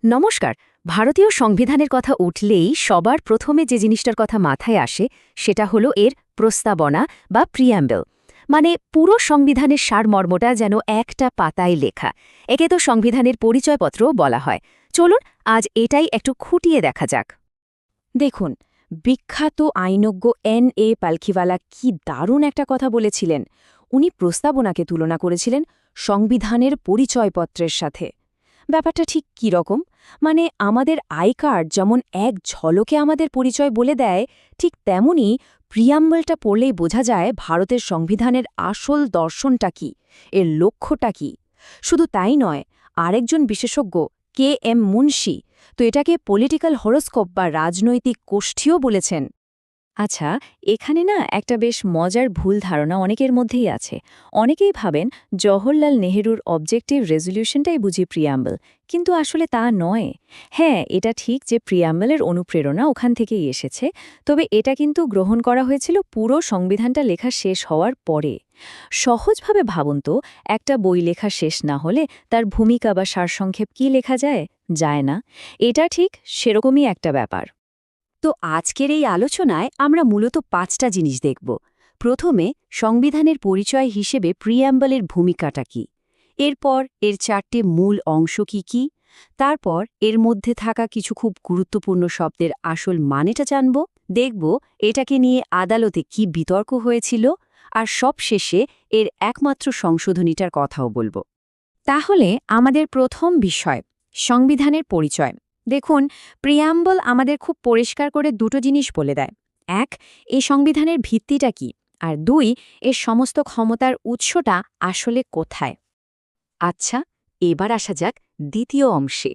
নমস্কার। ভারতীয় সংবিধানের কথা উঠলেই সবার প্রথমে যে জিনিসটার কথা মাথায় আসে সেটা হলো এর প্রস্তাবনা বা প্রিয়াম্বল। মানে পুরো সংবিধানের সারমর্মটা যেন একটা পাতায় লেখা। একে তো সংবিধানের পরিচয়পত্রও বলা হয়। চলুন আজ এটাই একটু খুঁটিয়ে দেখা যাক। দেখুন, বিখ্যাত আইনজ্ঞ N.A. পালখিওয়ালা কি দারুণ একটা কথা বলেছিলেন। উনি প্রস্তাবনাকে তুলনা করেছিলেন সংবিধানের পরিচয়পত্রের সাথে। ব্যাপারটা ঠিক কী রকম? মানে আমাদের আই কার্ড যেমন এক ঝলকে আমাদের পরিচয় বলে দেয়, ঠিক তেমনি প্রিয়াম্বলটা পড়লেই বোঝা যায় ভারতের সংবিধানের আসল দর্শনটা কী, এর লক্ষ্যটা কী। শুধু তাই নয়, আরেকজন বিশেষজ্ঞ K.M. মুন্সি তো এটাকে পলিটিক্যাল হরোস্কোপ বা রাজনৈতিক কোষ্ঠীও বলেছেন। আচ্ছা, এখানে না একটা বেশ মজার ভুল ধারণা অনেকের মধ্যেই আছে। অনেকেই ভাবেন জওহরলাল নেহেরুর অবজেক্টিভ রেজলিউশনটাই বুঝি প্রিয়াম্বল, কিন্তু আসলে তা নয়। হ্যাঁ, এটা ঠিক যে প্রিয়াম্বলের অনুপ্রেরণা ওখান থেকেই এসেছে, তবে এটা কিন্তু গ্রহণ করা হয়েছিল পুরো সংবিধানটা লেখা শেষ হওয়ার পরে। সহজভাবে ভাবুন তো, একটা বই লেখা শেষ না হলে তার ভূমিকা বা সারসংক্ষেপ কি লেখা যায় না। এটা ঠিক সেরকমই একটা ব্যাপার। তো আজকের এই আলোচনায় আমরা মূলত 5টা জিনিস দেখব। প্রথমে সংবিধানের পরিচয় হিসেবে প্রিয়াম্বলের ভূমিকাটা কি, এরপর এর 4টে মূল অংশ কি কি, তারপর এর মধ্যে থাকা কিছু খুব গুরুত্বপূর্ণ শব্দের আসল মানেটা জানব, দেখব এটাকে নিয়ে আদালতে কি বিতর্ক হয়েছিল, আর সবশেষে এর একমাত্র সংশোধনীটার কথাও বলবো। তাহলে আমাদের প্রথম বিষয় সংবিধানের পরিচয়। দেখুন, প্রিয়াম্বল আমাদের খুব পরিষ্কার করে দুটো জিনিস বলে দেয়। এক, এই সংবিধানের ভিত্তিটা কি, আর দুই, এর সমস্ত ক্ষমতার উৎসটা আসলে কোথায়। আচ্ছা, এবার আসা যাক দ্বিতীয় অংশে।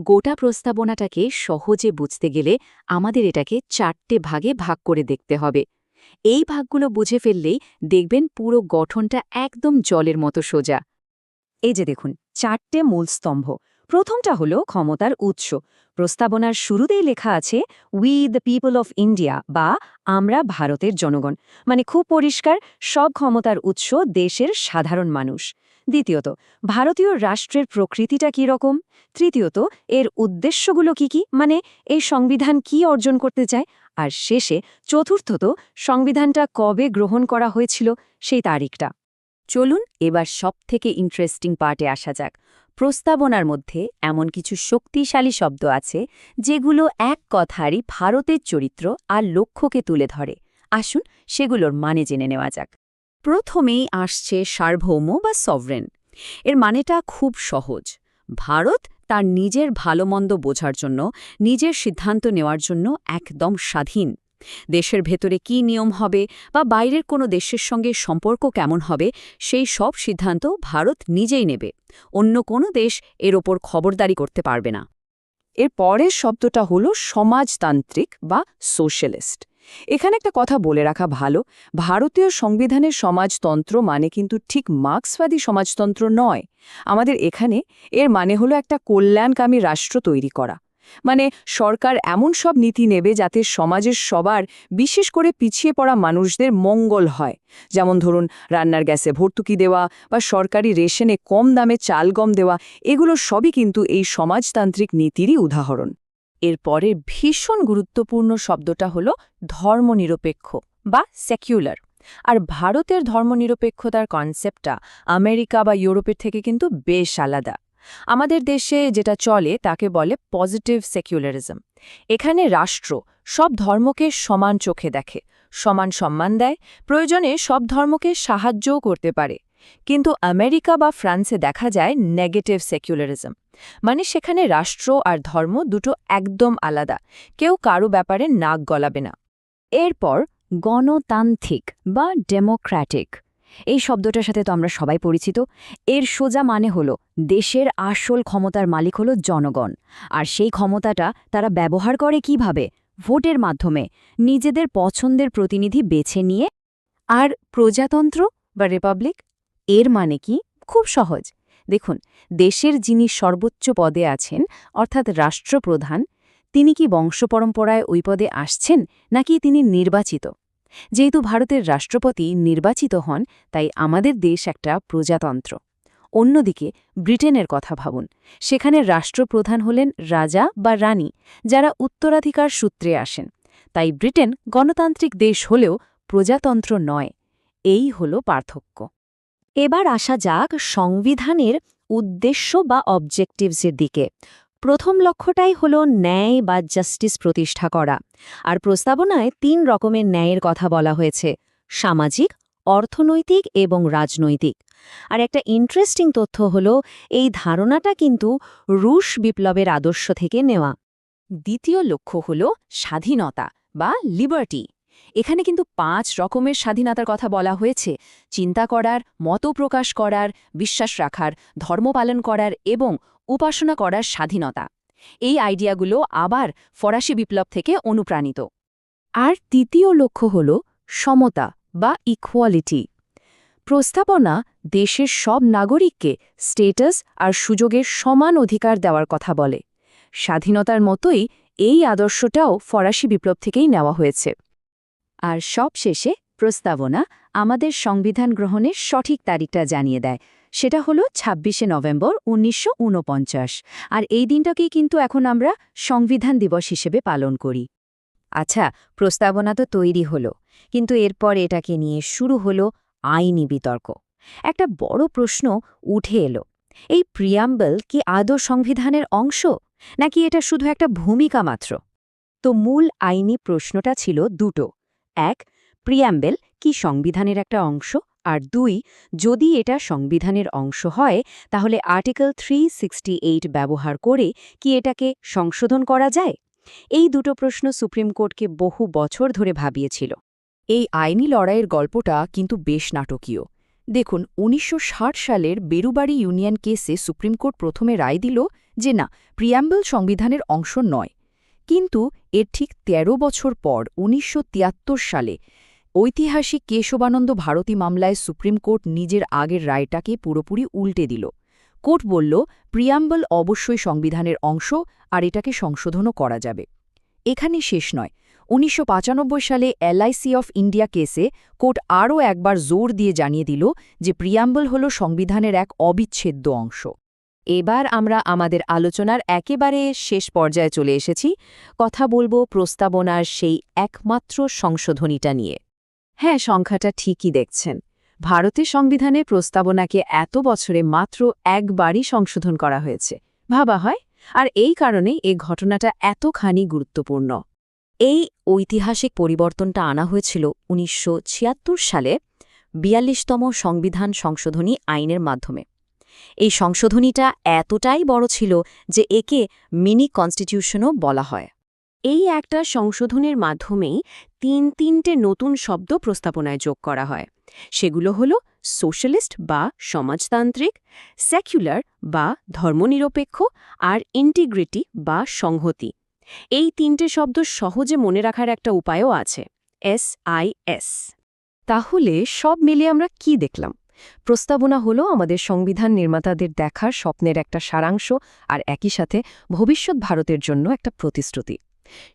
গোটা প্রস্তাবনাটাকে সহজে বুঝতে গেলে আমাদের এটাকে 4টে ভাগে ভাগ করে দেখতে হবে। এই ভাগগুলো বুঝে ফেললেই দেখবেন পুরো গঠনটা একদম জলের মতো সোজা। এই যে দেখুন, 4টে মূল স্তম্ভ। প্রথমটা হলো ক্ষমতার উৎস। প্রস্তাবনার শুরুতেই লেখা আছে we the people of India, বা আমরা ভারতের জনগণ। মানে খুব পরিষ্কার, সব ক্ষমতার উৎস দেশের সাধারণ মানুষ। দ্বিতীয়ত, ভারতীয় রাষ্ট্রের প্রকৃতিটা কী রকম। তৃতীয়ত, এর উদ্দেশ্যগুলো কি কি, মানে এই সংবিধান কি অর্জন করতে চায়। আর শেষে চতুর্থত, সংবিধানটা কবে গ্রহণ করা হয়েছিল সেই তারিখটা। চলুন এবার সবথেকে ইন্টারেস্টিং পার্টে আসা যাক। প্রস্তাবনার মধ্যে এমন কিছু শক্তিশালী শব্দ আছে যেগুলো এক কথারই ভারতের চরিত্র আর লক্ষ্যকে তুলে ধরে। আসুন সেগুলোর মানে জেনে নেওয়া যাক। প্রথমেই আসছে সার্বভৌম বা সভরেন। এর মানেটা খুব সহজ। ভারত তার নিজের ভালোমন্দ বোঝার জন্য, নিজের সিদ্ধান্ত নেওয়ার জন্য একদম স্বাধীন। দেশের ভেতরে কি নিয়ম হবে বা বাইরের কোনো দেশের সঙ্গে সম্পর্ক কেমন হবে, সেই সব সিদ্ধান্ত ভারত নিজেই নেবে। অন্য কোনো দেশ এর ওপর খবরদারি করতে পারবে না। এর পরের শব্দটা হলো সমাজতান্ত্রিক বা সোশ্যালিস্ট। এখানে একটা কথা বলে রাখা ভালো, ভারতীয় সংবিধানের সমাজতন্ত্র মানে কিন্তু ঠিক মার্ক্সবাদী সমাজতন্ত্র নয়। আমাদের এখানে এর মানে হলো একটা কল্যাণকামী রাষ্ট্র তৈরি করা। মানে সরকার এমন সব নীতি নেবে যাতে সমাজের সবার, বিশেষ করে পিছিয়ে পড়া মানুষদের মঙ্গল হয়। যেমন ধরুন, রান্নার গ্যাসে ভর্তুকি দেওয়া বা সরকারি রেশনে কম দামে চাল গম দেওয়া, এগুলো সবই কিন্তু এই সমাজতান্ত্রিক নীতিরই উদাহরণ। এরপরে ভীষণ গুরুত্বপূর্ণ শব্দটা হলো ধর্মনিরপেক্ষ বা সেকুলার। আর ভারতের ধর্মনিরপেক্ষতার কনসেপ্টটা আমেরিকা বা ইউরোপের থেকে কিন্তু বেশ আলাদা। আমাদের দেশে যেটা চলে তাকে বলে পজিটিভ সেকুলারিজম। এখানে রাষ্ট্র সব ধর্মকে সমান চোখে দেখে, সমান সম্মান দেয়, প্রয়োজনে সব ধর্মকে সাহায্যও করতে পারে। কিন্তু আমেরিকা বা ফ্রান্সে দেখা যায় নেগেটিভ সেকুলারিজম। মানে সেখানে রাষ্ট্র আর ধর্ম দুটো একদম আলাদা, কেউ কারো ব্যাপারে নাক গলাবে না। এরপর গণতান্ত্রিক বা ডেমোক্র্যাটিক। এই শব্দটার সাথে তো আমরা সবাই পরিচিত। এর সোজা মানে হলো দেশের আসল ক্ষমতার মালিক হলো জনগণ, আর সেই ক্ষমতাটা তারা ব্যবহার করে কিভাবে? ভোটের মাধ্যমে, নিজেদের পছন্দের প্রতিনিধি বেছে নিয়ে। আর প্রজাতন্ত্র বা রিপাবলিক, এর মানে কি? খুব সহজ। দেখুন, দেশের যিনি সর্বোচ্চ পদে আছেন, অর্থাৎ রাষ্ট্রপ্রধান, তিনি কি বংশপরম্পরায় ওই পদে আসছেন নাকি তিনি নির্বাচিত? যেহেতু ভারতের রাষ্ট্রপতি নির্বাচিত হন, তাই আমাদের দেশ একটা প্রজাতন্ত্র। অন্যদিকে ব্রিটেনের কথা ভাবুন, সেখানে রাষ্ট্রপ্রধান হলেন রাজা বা রানী, যারা উত্তরাধিকার সূত্রে আসেন। তাই ব্রিটেন গণতান্ত্রিক দেশ হলেও প্রজাতন্ত্র নয়। এই হল পার্থক্য। এবার আসা যাক সংবিধানের উদ্দেশ্য বা অবজেক্টিভসের দিকে। প্রথম লক্ষ্যটাই হল ন্যায় বা জাস্টিস প্রতিষ্ঠা করা। আর প্রস্তাবনায় ৩ রকমের ন্যায়ের কথা বলা হয়েছে: সামাজিক, অর্থনৈতিক এবং রাজনৈতিক। আর একটা ইন্টারেস্টিং তথ্য হল এই ধারণাটা কিন্তু রুশ বিপ্লবের আদর্শ থেকে নেওয়া। দ্বিতীয় লক্ষ্য হল স্বাধীনতা বা লিবার্টি। এখানে কিন্তু ৫ রকমের স্বাধীনতার কথা বলা হয়েছে: চিন্তা করার, মত প্রকাশ করার, বিশ্বাস রাখার, ধর্ম পালন করার এবং উপাসনা করার স্বাধীনতা। এই আইডিয়াগুলো আবার ফরাসি বিপ্লব থেকে অনুপ্রাণিত। আর তৃতীয় লক্ষ্য হল সমতা বা ইকুয়ালিটি। প্রস্তাবনা দেশের সব নাগরিককে স্ট্যাটাস আর সুযোগের সমান অধিকার দেওয়ার কথা বলে। স্বাধীনতার মতোই এই আদর্শটাও ফরাসি বিপ্লব থেকেই নেওয়া হয়েছে। আর সবশেষে প্রস্তাবনা আমাদের সংবিধান গ্রহণের সঠিক তারিখটা জানিয়ে দেয়। সেটা হলো ২৬শে নভেম্বর ১৯৪৯। আর এই দিনটাকেই কিন্তু এখন আমরা সংবিধান দিবস হিসেবে পালন করি। আচ্ছা, প্রস্তাবনা তো তৈরি হলো, কিন্তু এরপর এটাকে নিয়ে শুরু হলো আইনি বিতর্ক। একটা বড় প্রশ্ন উঠে এলো, এই প্রিয়াম্বল কি আদৌ সংবিধানের অংশ, নাকি এটা শুধু একটা ভূমিকা মাত্র? তো মূল আইনি প্রশ্নটা ছিল দুটো: এক, প্রিয়াম্বল কি সংবিধানের একটা অংশ? আর ২, যদি এটা সংবিধানের অংশ হয়, তাহলে আর্টিকেল 368 ব্যবহার করে কি এটাকে সংশোধন করা যায়? এই দুটো প্রশ্ন সুপ্রিম কোর্টকে বহু বছর ধরে ভাবিয়েছিল। এই আইনি লড়াইয়ের গল্পটা কিন্তু বেশ নাটকীয়। দেখুন, ১৯৬০ সালের বেরুবাড়ি ইউনিয়ন কেসে সুপ্রিম কোর্ট প্রথমে রায় দিল যে না, প্রিয়াম্বল সংবিধানের অংশ নয়। কিন্তু এর ঠিক ১৩ বছর পর ১৯৭৩ সালে ঐতিহাসিক কেশবানন্দ ভারতী মামলায় সুপ্রিম কোর্ট নিজের আগের রায়টাকে পুরোপুরি উল্টে দিল। কোর্ট বলল, প্রিয়াম্বল অবশ্যই সংবিধানের অংশ আর এটাকে সংশোধনও করা যাবে। এখানে শেষ নয়। ১৯৯৫ সালে এলআইসি অফ ইন্ডিয়া কেসে কোর্ট আরও একবার জোর দিয়ে জানিয়ে দিল যে প্রিয়াম্বল হল সংবিধানের এক অবিচ্ছেদ্য অংশ। এবার আমরা আমাদের আলোচনার একেবারে শেষ পর্যায়ে চলে এসেছি। কথা বলবো প্রস্তাবনার সেই একমাত্র সংশোধনীটা নিয়ে। হ্যাঁ, সংখ্যাটা ঠিকই দেখছেন। ভারতের সংবিধানে প্রস্তাবনাকে এত বছরে মাত্র একবারই সংশোধন করা হয়েছে, ভাবা হয়। আর এই কারণেই এই ঘটনাটা এতখানি গুরুত্বপূর্ণ। এই ঐতিহাসিক পরিবর্তনটা আনা হয়েছিল ১৯৭৬ সালে ৪২তম সংবিধান সংশোধনী আইনের মাধ্যমে। এই সংশোধনীটা এতটাই বড় ছিল যে একে মিনি কনস্টিটিউশনও বলা হয়। এই একটা সংশোধনের মাধ্যমেই তিনটে নতুন শব্দ প্রস্তাবনায় যোগ করা হয়। সেগুলো হলো সোশ্যালিস্ট বা সমাজতান্ত্রিক, সেকুলার বা ধর্মনিরপেক্ষ, আর ইন্টিগ্রিটি বা সংহতি। এই ৩টে শব্দ সহজে মনে রাখার একটা উপায়ও আছে, SIS। তাহলে সব মিলিয়ে আমরা কি দেখলাম? প্রস্তাবনা হলো আমাদের সংবিধান নির্মাতাদের দেখার স্বপ্নের একটা সারাংশ, আর একই সাথে ভবিষ্যৎ ভারতের জন্য একটা প্রতিশ্রুতি।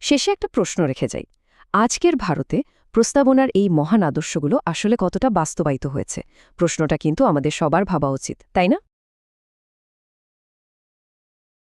শেষে একটা প্রশ্ন রেখে যাই, আজকের ভারতে প্রস্তাবনার এই মহান আদর্শগুলো আসলে কতটা বাস্তবায়িত হয়েছে? প্রশ্নটা কিন্তু আমাদের সবার ভাবা উচিত, তাই না?